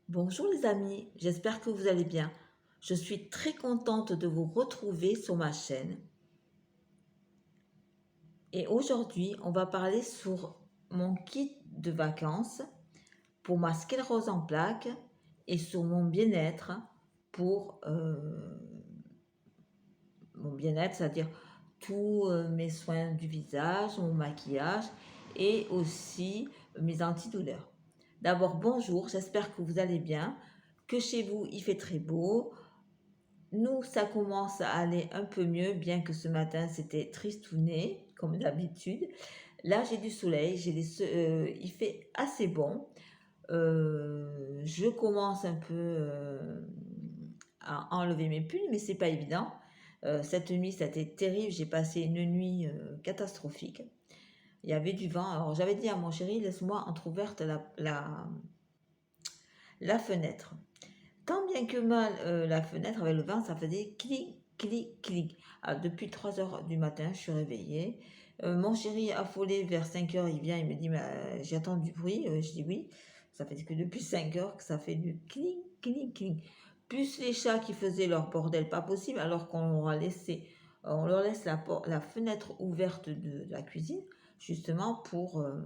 Bonjour les amis, j'espère que vous allez bien. Je suis très contente de vous retrouver sur ma chaîne. Et aujourd'hui, on va parler sur mon kit de vacances pour ma sclérose en plaques et sur mon bien-être pour mon bien-être, c'est-à-dire tous mes soins du visage, mon maquillage et aussi mes antidouleurs. D'abord, bonjour, j'espère que vous allez bien, que chez vous il fait très beau. Nous, ça commence à aller un peu mieux, bien que ce matin c'était tristouné, comme d'habitude. Là, j'ai du soleil, il fait assez bon. Je commence un peu à enlever mes pulls, mais c'est pas évident. Cette nuit, ça a été terrible. J'ai passé une nuit catastrophique. Il y avait du vent. Alors, j'avais dit à mon chéri, laisse-moi entrouverte la fenêtre. Tant bien que mal, la fenêtre avec le vent, ça faisait clic, clic, clic. Alors, depuis 3 heures du matin, je suis réveillée. Mon chéri, affolé, vers 5 heures, il vient, il me dit, mais, j'entends du bruit. Je dis oui. Ça fait que depuis 5 heures que ça fait du clic, clic, clic. Plus les chats qui faisaient leur bordel, pas possible, alors on leur laisse la fenêtre ouverte de la cuisine, justement pour, euh,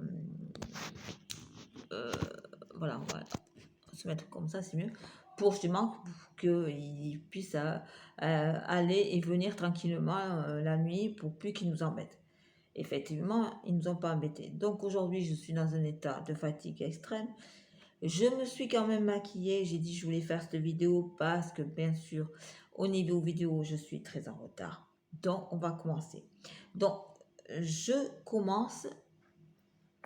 voilà, on va se mettre comme ça, c'est mieux, pour justement qu'ils puissent aller et venir tranquillement la nuit pour plus qu'ils nous embêtent. Effectivement, ils ne nous ont pas embêtés. Donc aujourd'hui, je suis dans un état de fatigue extrême. Je me suis quand même maquillée. J'ai dit que je voulais faire cette vidéo parce que bien sûr, au niveau vidéo, je suis très en retard. Donc, on va commencer. Donc, je commence.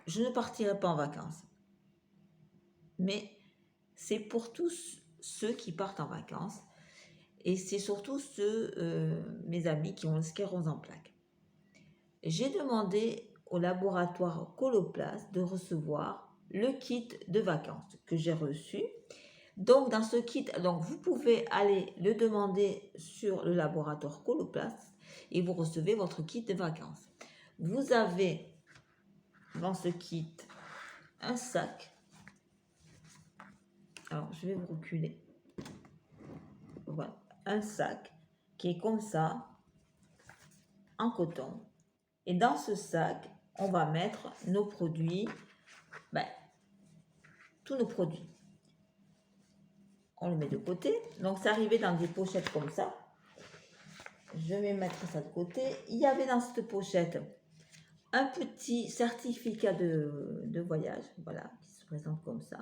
Je ne partirai pas en vacances. Mais c'est pour tous ceux qui partent en vacances et c'est surtout mes amis qui ont le sclérose en plaques. J'ai demandé au laboratoire Coloplast de recevoir le kit de vacances que j'ai reçu. Donc dans ce kit, donc vous pouvez aller le demander sur le laboratoire Coloplast et vous recevez votre kit de vacances. Vous avez dans ce kit un sac. Alors je vais vous reculer. Voilà, un sac qui est comme ça, en coton. Et dans ce sac, on va mettre nos produits, tous nos produits. On le met de côté. Donc, c'est arrivé dans des pochettes comme ça. Je vais mettre ça de côté. Il y avait dans cette pochette un petit certificat de voyage, voilà, qui se présente comme ça,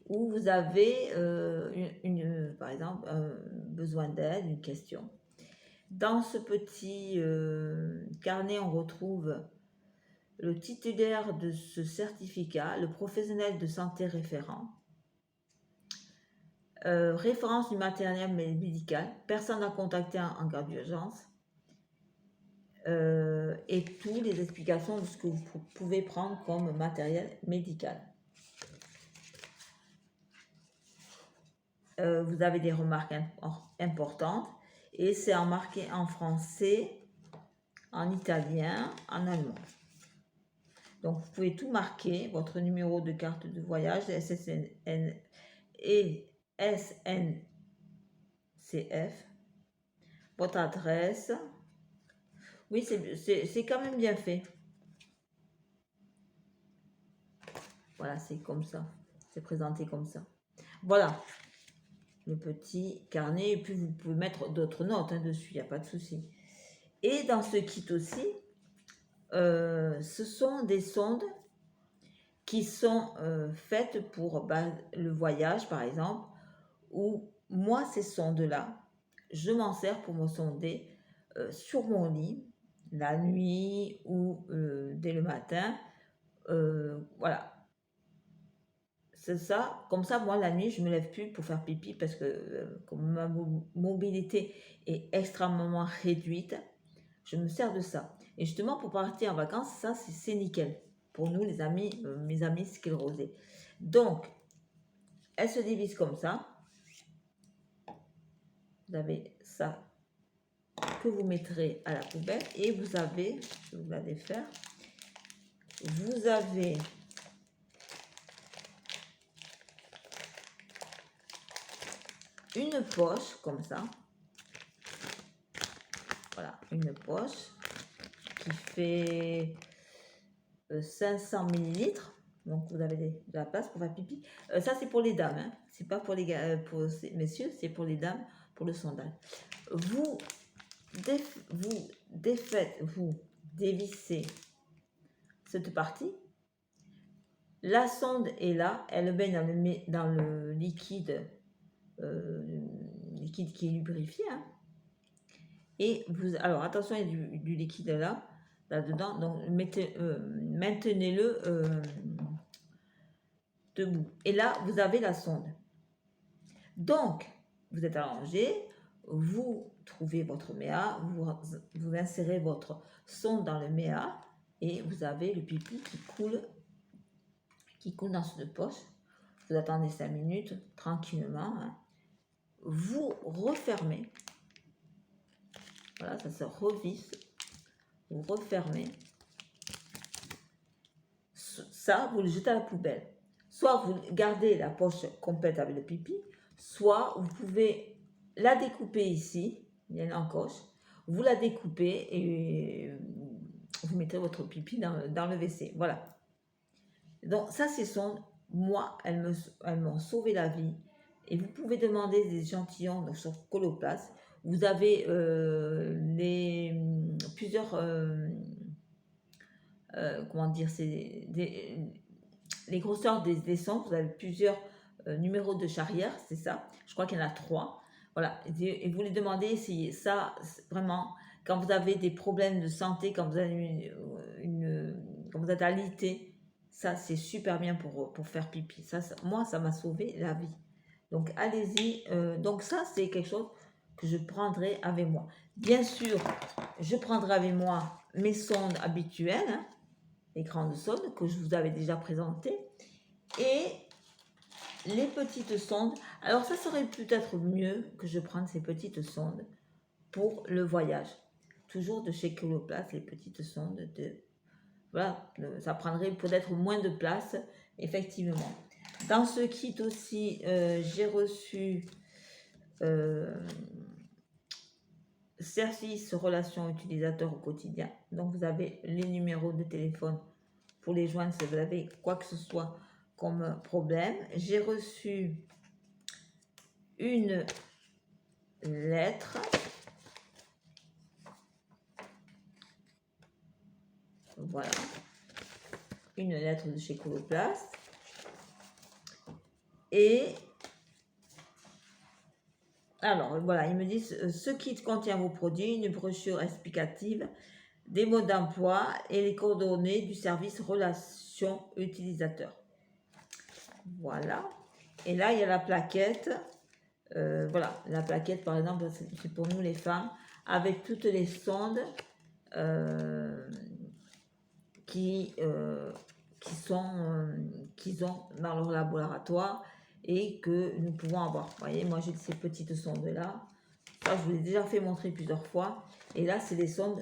où vous avez, par exemple, besoin d'aide, une question. Dans ce petit carnet, on retrouve le titulaire de ce certificat, le professionnel de santé référent, référence du matériel médical, personne à contacter en cas d'urgence, et toutes les explications de ce que vous pouvez prendre comme matériel médical. Vous avez des remarques importantes et c'est marqué en français, en italien, en allemand. Donc, vous pouvez tout marquer, votre numéro de carte de voyage, SSN et SNCF, votre adresse. Oui, c'est quand même bien fait. Voilà, c'est comme ça. C'est présenté comme ça. Voilà, le petit carnet. Et puis, vous pouvez mettre d'autres notes dessus, il n'y a pas de souci. Et dans ce kit aussi, ce sont des sondes qui sont faites pour le voyage, par exemple, où moi, ces sondes-là, je m'en sers pour me sonder sur mon lit, la nuit ou dès le matin. Voilà. C'est ça. Comme ça, moi, la nuit, je ne me lève plus pour faire pipi parce que comme ma mobilité est extrêmement réduite, je me sers de ça. Et justement, pour partir en vacances, ça, c'est nickel. Pour nous, les amis, mes amis sclérosés. Donc, elle se divise comme ça. Vous avez ça que vous mettrez à la poubelle. Et vous avez, je vais vous la défaire, vous avez une poche comme ça. Voilà, une poche qui fait 500 millilitres. Donc vous avez de la place pour faire pipi. Ça c'est pour les dames, hein. C'est pas pour les gars, pour messieurs, c'est pour les dames, pour le sondage. Vous vous dévissez cette partie. La sonde est là, elle baigne dans le liquide, liquide qui est lubrifié, hein. Et vous, alors attention, il y a du liquide là-dedans, donc maintenez-le debout. Et là, vous avez la sonde. Donc, vous êtes allongé, vous trouvez votre méa, vous insérez votre sonde dans le méa et vous avez le pipi qui coule dans cette poche. Vous attendez 5 minutes tranquillement, hein. Vous refermez. Voilà, ça se revisse. Vous refermez. Ça, vous le jetez à la poubelle. Soit vous gardez la poche complète avec le pipi, soit vous pouvez la découper ici. Il y a une encoche. Vous la découpez et vous mettez votre pipi dans le WC. Voilà. Donc ça, c'est sondes. Moi, elles m'ont sauvé la vie. Et vous pouvez demander des échantillons sur Coloplast. Vous avez plusieurs, comment dire, c'est les grosseurs des sondes. Vous avez plusieurs numéros de charrière, c'est ça. Je crois qu'il y en a 3. Voilà. Et vous les demandez, essayez. Ça, vraiment, quand vous avez des problèmes de santé, quand vous avez quand vous êtes alité, ça, c'est super bien pour faire pipi. Moi, ça m'a sauvé la vie. Donc, allez-y. Donc, ça, c'est quelque chose que je prendrai avec moi. Bien sûr, je prendrai avec moi mes sondes habituelles, hein, les grandes sondes que je vous avais déjà présentées. Et les petites sondes. Alors, ça serait peut-être mieux que je prenne ces petites sondes pour le voyage. Toujours de chez Coloplast, les petites sondes de... Voilà, ça prendrait peut-être moins de place, effectivement. Dans ce kit aussi, j'ai reçu service relation utilisateur au quotidien. Donc, vous avez les numéros de téléphone pour les joindre si vous avez quoi que ce soit comme problème. J'ai reçu une lettre. Voilà. Une lettre de chez Coloplast. Et alors, voilà, ils me disent ce kit contient vos produits, une brochure explicative, des modes d'emploi et les coordonnées du service relation utilisateur. Voilà. Et là, il y a la plaquette. Voilà, la plaquette, par exemple, c'est pour nous les femmes, avec toutes les sondes qu'ils ont dans leur laboratoire et que nous pouvons avoir. Vous voyez, moi j'ai ces petites sondes-là. Ça, je vous l'ai déjà fait montrer plusieurs fois. Et là, c'est les sondes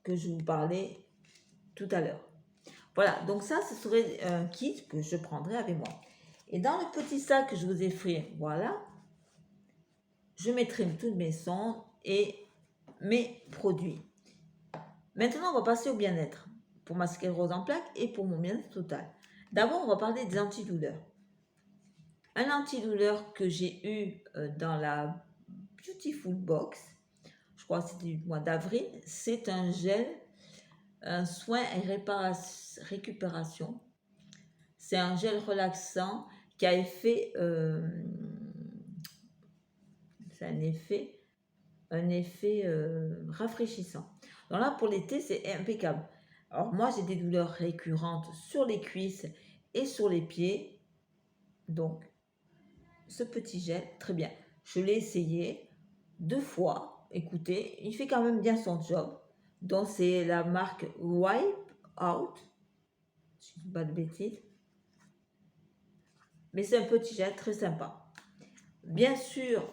que je vous parlais tout à l'heure. Voilà, donc ça, ce serait un kit que je prendrai avec moi. Et dans le petit sac que je vous ai fait, voilà, je mettrai toutes mes sondes et mes produits. Maintenant, on va passer au bien-être pour ma sclérose en plaques et pour mon bien-être total. D'abord, on va parler des antidouleurs. Un antidouleur que j'ai eu dans la Beautiful Box, je crois que c'était du mois d'avril, c'est un gel, un soin et récupération. C'est un gel relaxant qui a un effet rafraîchissant. Donc là, pour l'été, c'est impeccable. Alors moi, j'ai des douleurs récurrentes sur les cuisses et sur les pieds. Donc, ce petit gel, très bien. Je l'ai essayé 2 fois. Écoutez, il fait quand même bien son job. Donc, c'est la marque Wipe Out. Je ne dis pas de bêtises. Mais c'est un petit gel très sympa. Bien sûr,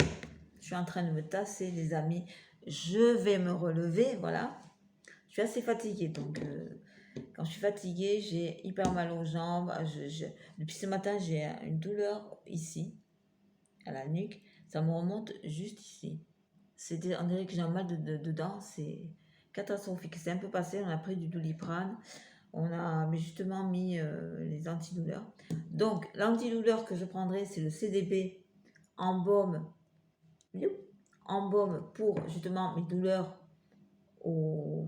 je suis en train de me tasser, les amis. Je vais me relever, voilà. Je suis assez fatiguée, donc quand je suis fatiguée, j'ai hyper mal aux jambes. Depuis ce matin, j'ai une douleur ici, à la nuque. Ça me remonte juste ici. C'était, on dirait que j'ai un mal dedans, c'est catastrophique. C'est un peu passé, on a pris du Doliprane, on a mais justement mis les antidouleurs. Donc, l'antidouleur que je prendrai, c'est le CDB en baume, en baume pour justement mes douleurs aux,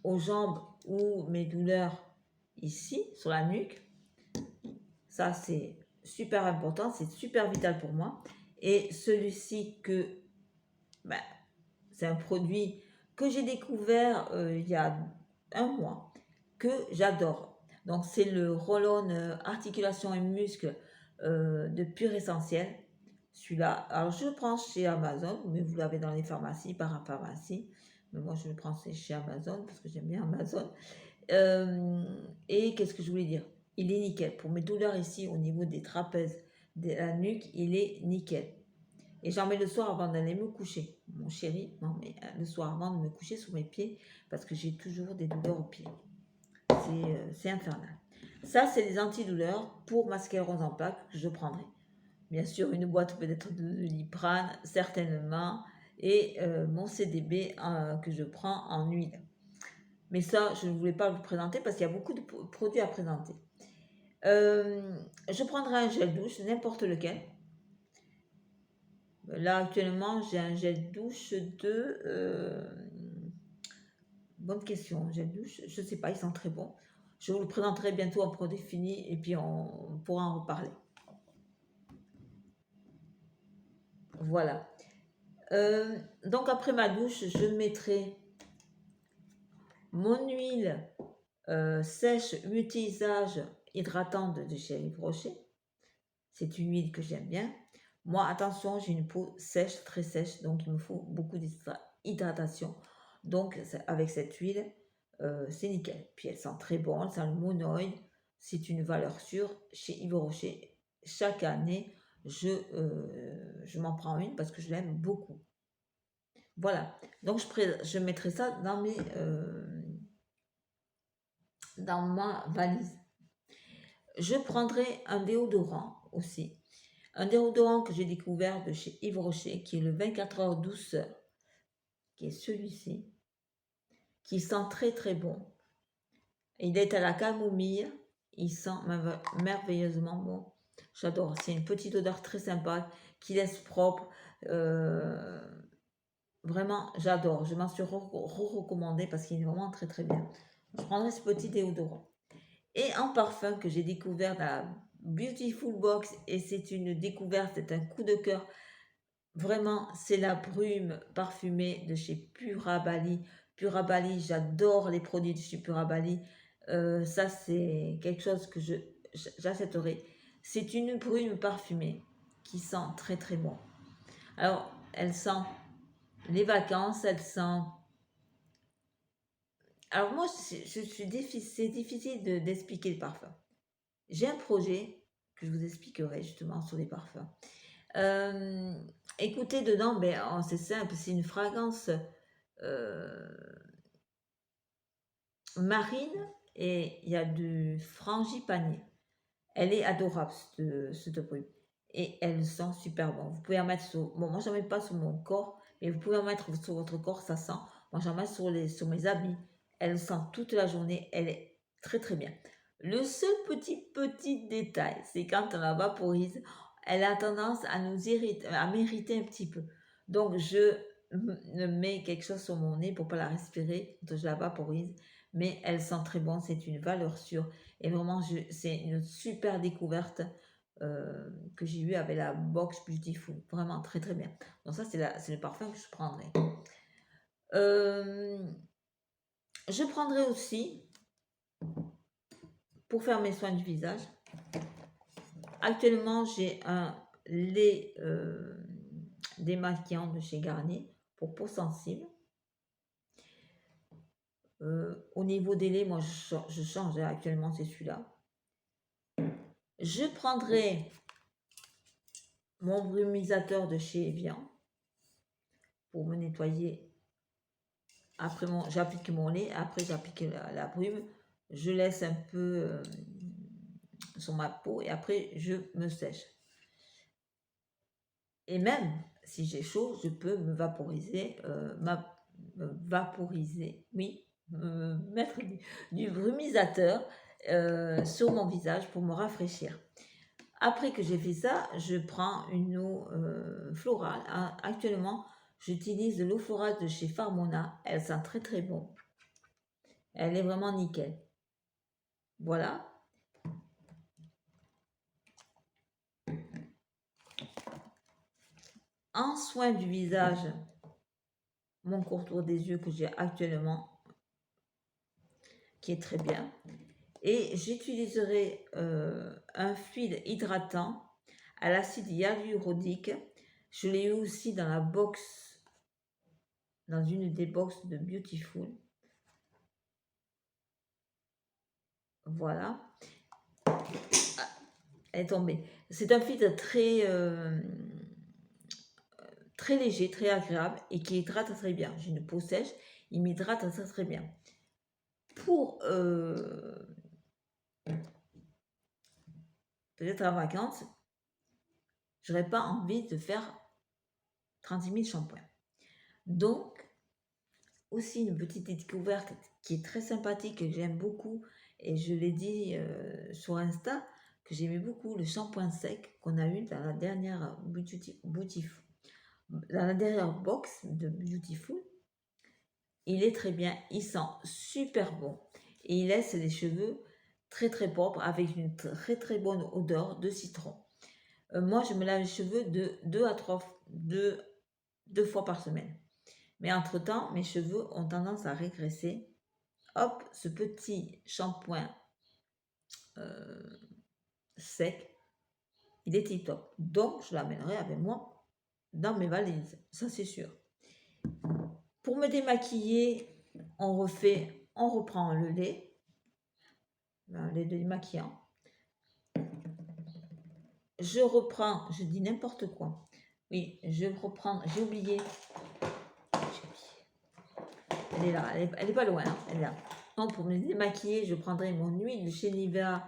aux jambes ou mes douleurs ici, sur la nuque. Ça, c'est super important, c'est super vital pour moi. Et celui-ci ben, c'est un produit que j'ai découvert il y a un mois, que j'adore. Donc, c'est le Roll-On Articulation et Muscles de Pure Essentiel. Celui-là, alors je le prends chez Amazon, mais vous l'avez dans les pharmacies, parapharmacie. Mais moi, je le prends chez Amazon parce que j'aime bien Amazon. Et qu'est-ce que je voulais dire? Il est nickel. Pour mes douleurs ici, au niveau des trapèzes, de la nuque, il est nickel. Et j'en mets le soir avant d'aller me coucher. Mon chéri m'en met le soir avant de me coucher sur mes pieds parce que j'ai toujours des douleurs aux pieds. C'est infernal. Ça, c'est des antidouleurs pour ma sclérose en plaques que je prendrai. Bien sûr, une boîte peut-être de Doliprane, certainement, et mon CDB que je prends en huile. Mais ça, je ne voulais pas vous présenter parce qu'il y a beaucoup de produits à présenter. Je prendrai un gel douche, n'importe lequel. Là, actuellement, j'ai un gel douche de... bonne question, gel douche, je ne sais pas, ils sont très bons. Je vous le présenterai bientôt en produit fini et puis on pourra en reparler. Voilà. Donc, après ma douche, je mettrai mon huile sèche multi-usage hydratante de chez Yves Rocher. C'est une huile que j'aime bien. Moi, attention, j'ai une peau sèche, très sèche, donc il me faut beaucoup d'hydratation. Donc, avec cette huile, c'est nickel. Puis elle sent très bon, elle sent le monoïde. C'est une valeur sûre chez Yves Rocher. Chaque année, je m'en prends une parce que je l'aime beaucoup. Voilà. Donc, je mettrai ça dans ma valise. Je prendrai un déodorant aussi. Un déodorant que j'ai découvert de chez Yves Rocher, qui est le 24 heures douceur, qui est celui-ci, qui sent très très bon. Il est à la camomille, il sent merveilleusement bon. J'adore, c'est une petite odeur très sympa, qui laisse propre. Vraiment, j'adore. Je m'en suis recommandé parce qu'il est vraiment très très bien. Je prendrai ce petit déodorant. Et un parfum que j'ai découvert dans la Beautiful Box, et c'est une découverte, c'est un coup de cœur. Vraiment, c'est la brume parfumée de chez Purabali. Purabali, j'adore les produits de chez Purabali. Ça, c'est quelque chose que j'achèterai. C'est une brume parfumée qui sent très très bon. Alors, elle sent les vacances, elle sent... Alors moi, c'est difficile d'expliquer le parfum. J'ai un projet que je vous expliquerai justement sur les parfums. Écoutez, dedans, c'est simple, c'est une fragrance marine et il y a du frangipanier. Elle est adorable, cette brume. Et elle sent super bon. Vous pouvez en mettre sur... Bon, moi, j'en mets pas sur mon corps, mais vous pouvez en mettre sur votre corps, ça sent. Moi, j'en mets sur mes habits. Elle sent toute la journée. Elle est très, très bien. Le seul petit détail, c'est quand on la vaporise, elle a tendance à nous irriter, à m'irriter un petit peu. Donc, je mets quelque chose sur mon nez pour pas la respirer quand je la vaporise. Mais elle sent très bon, c'est une valeur sûre. Et vraiment, c'est une super découverte que j'ai eue avec la Box Beautiful. Vraiment très très bien. Donc ça, c'est le parfum que je prendrai. Je prendrai aussi, pour faire mes soins du visage, actuellement, j'ai un lait démaquillant de chez Garnier pour peau sensible. Au niveau des laits, moi, je change. Actuellement, c'est celui-là. Je prendrai mon brumisateur de chez Evian pour me nettoyer. Après, j'applique mon lait. Après, j'applique la brume. Je laisse un peu sur ma peau et après, je me sèche. Et même si j'ai chaud, je peux me vaporiser, oui, mettre du brumisateur sur mon visage pour me rafraîchir. Après que j'ai fait ça, je prends une eau florale. Actuellement, j'utilise l'eau florale de chez Farmona. Elle sent très très bon. Elle est vraiment nickel. Voilà. En soin du visage, mon contour des yeux que j'ai actuellement, qui est très bien. Et j'utiliserai un fluide hydratant à l'acide hyaluronique. Je l'ai eu aussi dans la box, dans une des boxes de Beautiful. Voilà. Elle est tombée. C'est un fluide très léger, très agréable et qui hydrate très bien. J'ai une peau sèche, il m'hydrate très très bien. Pour peut-être en vacances, j'aurais pas envie de faire 36 000 shampoings. Donc, aussi une petite découverte qui est très sympathique, que j'aime beaucoup, et je l'ai dit sur Insta, que j'aimais beaucoup le shampoing sec qu'on a eu dans la dernière dans la dernière box de Beautiful. Il est très bien, il sent super bon et il laisse les cheveux très très propres avec une très très bonne odeur de citron. Moi, je me lave les cheveux de 2 fois par semaine. Mais entre-temps, mes cheveux ont tendance à régresser. Hop, ce petit shampoing sec, il est tip top. Donc, je l'amènerai avec moi dans mes valises, ça c'est sûr. Pour me démaquiller, on reprend le lait démaquillant. Je dis n'importe quoi. Oui, j'ai oublié. Elle est là, elle est pas loin, hein, elle est là. Donc, pour me démaquiller, je prendrai mon huile de chez Nivea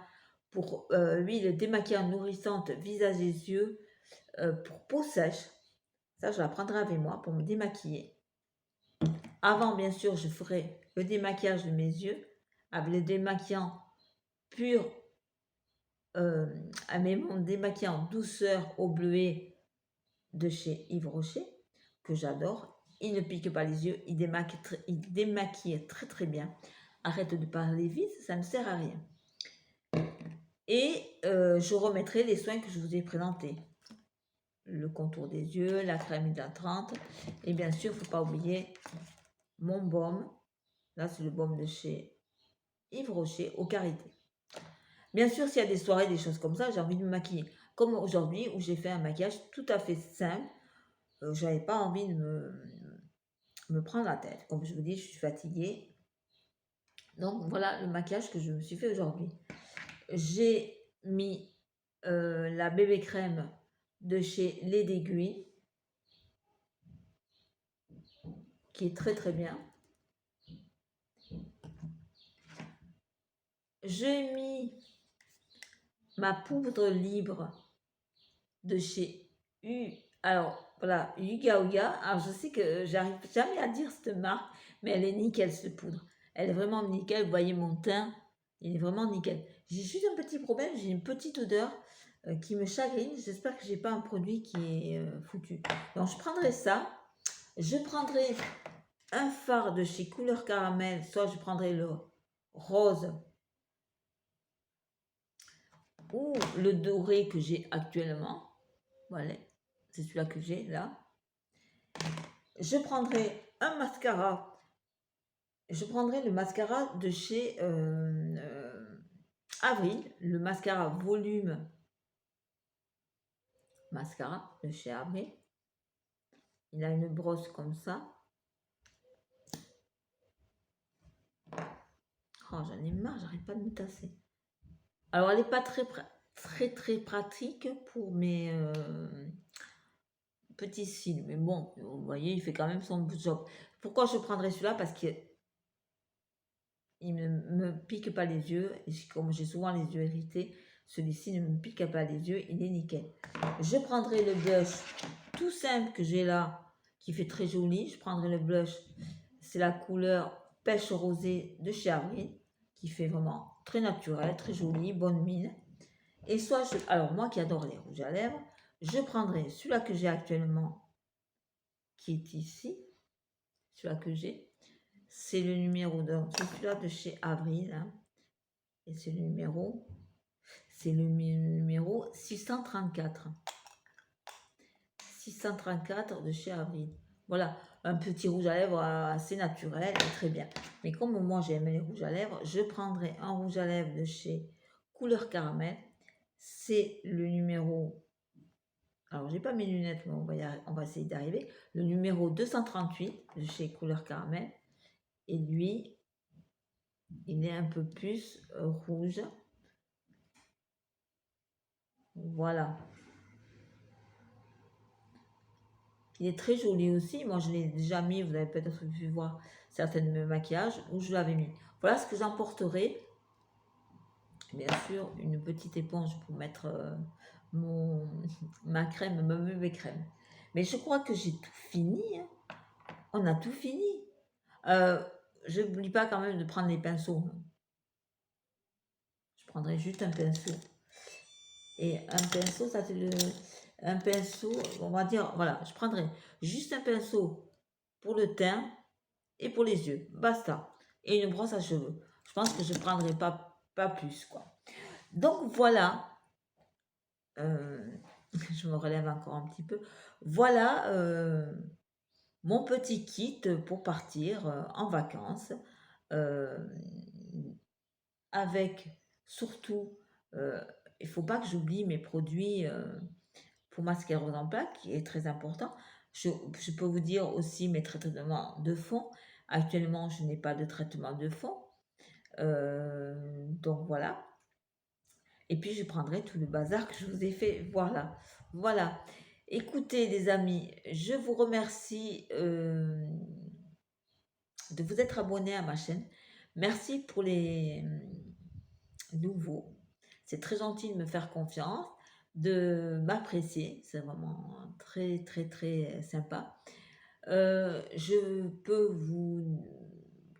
pour huile démaquillante nourrissante visage et yeux pour peau sèche. Ça, je la prendrai avec moi pour me démaquiller. Avant, bien sûr, je ferai le démaquillage de mes yeux avec le démaquillant pur, mon démaquillant douceur au bleuet de chez Yves Rocher, que j'adore. Il ne pique pas les yeux, il démaquille très très bien. Arrête de parler vite, ça ne sert à rien. Et je remettrai les soins que je vous ai présentés. Le contour des yeux, la crème hydratante. Et bien sûr, il ne faut pas oublier mon baume. Là, c'est le baume de chez Yves Rocher, au Karité. Bien sûr, s'il y a des soirées, des choses comme ça, j'ai envie de me maquiller. Comme aujourd'hui, où j'ai fait un maquillage tout à fait simple. Je n'avais pas envie de me prendre la tête. Comme je vous dis, je suis fatiguée. Donc, voilà le maquillage que je me suis fait aujourd'hui. J'ai mis la bébé crème de chez Les d'Aiguille, qui est très très bien. J'ai mis ma poudre libre de chez Yuga Oga. Alors je sais que j'arrive jamais à dire cette marque, mais elle est nickel cette poudre. Elle est vraiment nickel. Vous voyez mon teint, il est vraiment nickel. J'ai juste un petit problème, j'ai une petite odeur qui me chagrine. J'espère que j'ai pas un produit qui est foutu. Donc je prendrai ça. Je prendrai un fard de chez Couleur Caramel, soit je prendrai le rose ou le doré que j'ai actuellement. Voilà, c'est celui-là que j'ai là. Je prendrai un mascara. Je prendrai le mascara de chez Avril, le mascara volume mascara de chez Avril. Il a une brosse comme ça. Oh, j'en ai marre, j'arrête pas de me tasser. Alors, elle n'est pas très pratique pour mes petits cils. Mais bon, vous voyez, il fait quand même son job. Pourquoi je prendrais celui-là? Parce qu'il ne me pique pas les yeux. Et comme j'ai souvent les yeux irrités, celui-ci ne me pique pas les yeux. Il est nickel. Je prendrai le blush tout simple que j'ai là, qui fait très joli. Je prendrai le blush, c'est la couleur pêche rosée de chez Avril, qui fait vraiment très naturel, très joli, bonne mine. Et soit, alors moi qui adore les rouges à lèvres, je prendrai celui-là que j'ai actuellement, qui est ici, celui-là que j'ai, c'est le numéro, c'est celui-là de chez Avril, hein. Et c'est le numéro 634. 634 de chez Avril. Voilà, un petit rouge à lèvres assez naturel et très bien. Mais comme moi j'aime les rouges à lèvres, je prendrai un rouge à lèvres de chez Couleur Caramel. C'est le numéro... Alors, j'ai pas mes lunettes, mais on va essayer d'arriver. Le numéro 238 de chez Couleur Caramel. Et lui, il est un peu plus rouge. Voilà. Il est très joli aussi. Moi, je l'ai déjà mis. Vous avez peut-être pu voir certains de mes maquillages où je l'avais mis. Voilà ce que j'emporterai. Bien sûr, une petite éponge pour mettre ma crème, ma bébé crème. Mais je crois que j'ai tout fini. Hein. On a tout fini. Je n'oublie pas quand même de prendre les pinceaux. Je prendrai juste un pinceau. Et un pinceau, ça c'est un pinceau, on va dire, voilà, je prendrai juste un pinceau pour le teint et pour les yeux. Basta. Et une brosse à cheveux. Je pense que je ne prendrai pas plus, quoi. Donc voilà. Je me relève encore un petit peu. Voilà mon petit kit pour partir en vacances. Avec surtout, il ne faut pas que j'oublie mes produits pour ma sclérose en plaques, qui est très important. Je peux vous dire aussi mes traitements de fond. Actuellement, je n'ai pas de traitement de fond. Donc voilà. Et puis, je prendrai tout le bazar que je vous ai fait. Voilà. Voilà. Écoutez, les amis, je vous remercie de vous être abonnés à ma chaîne. Merci pour les nouveaux. C'est très gentil de me faire confiance, de m'apprécier. C'est vraiment très, très, très sympa. Je peux vous,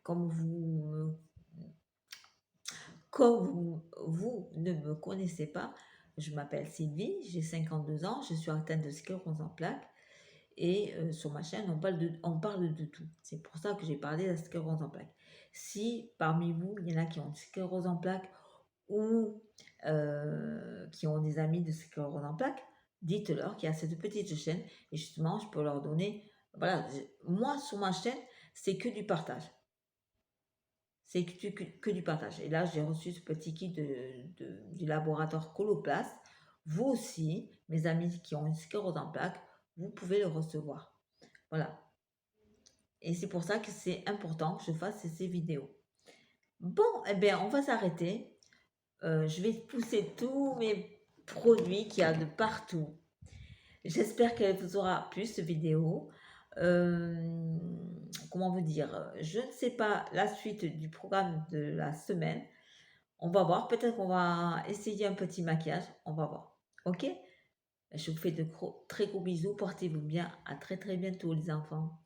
comme vous ne me connaissez pas, je m'appelle Sylvie, j'ai 52 ans, je suis atteinte de sclérose en plaques. Et sur ma chaîne, on parle de tout. C'est pour ça que j'ai parlé de la sclérose en plaques. Si parmi vous, il y en a qui ont une sclérose en plaques ou qui ont des amis de sclérose en plaques, dites-leur qu'il y a cette petite chaîne et justement, je peux leur donner... Voilà, moi, sur ma chaîne, c'est que du partage. C'est que du partage. Et là, j'ai reçu ce petit kit du laboratoire Coloplast. Vous aussi, mes amis qui ont une sclérose en plaques, vous pouvez le recevoir. Voilà. Et c'est pour ça que c'est important que je fasse ces vidéos. Bon, eh bien, on va s'arrêter. Je vais pousser tous mes produits qu'il y a de partout. J'espère qu'elle vous aura plu, cette vidéo. Comment vous dire? Je ne sais pas la suite du programme de la semaine. On va voir. Peut-être qu'on va essayer un petit maquillage. On va voir. Ok? Je vous fais de très gros bisous. Portez-vous bien. À très très bientôt les enfants.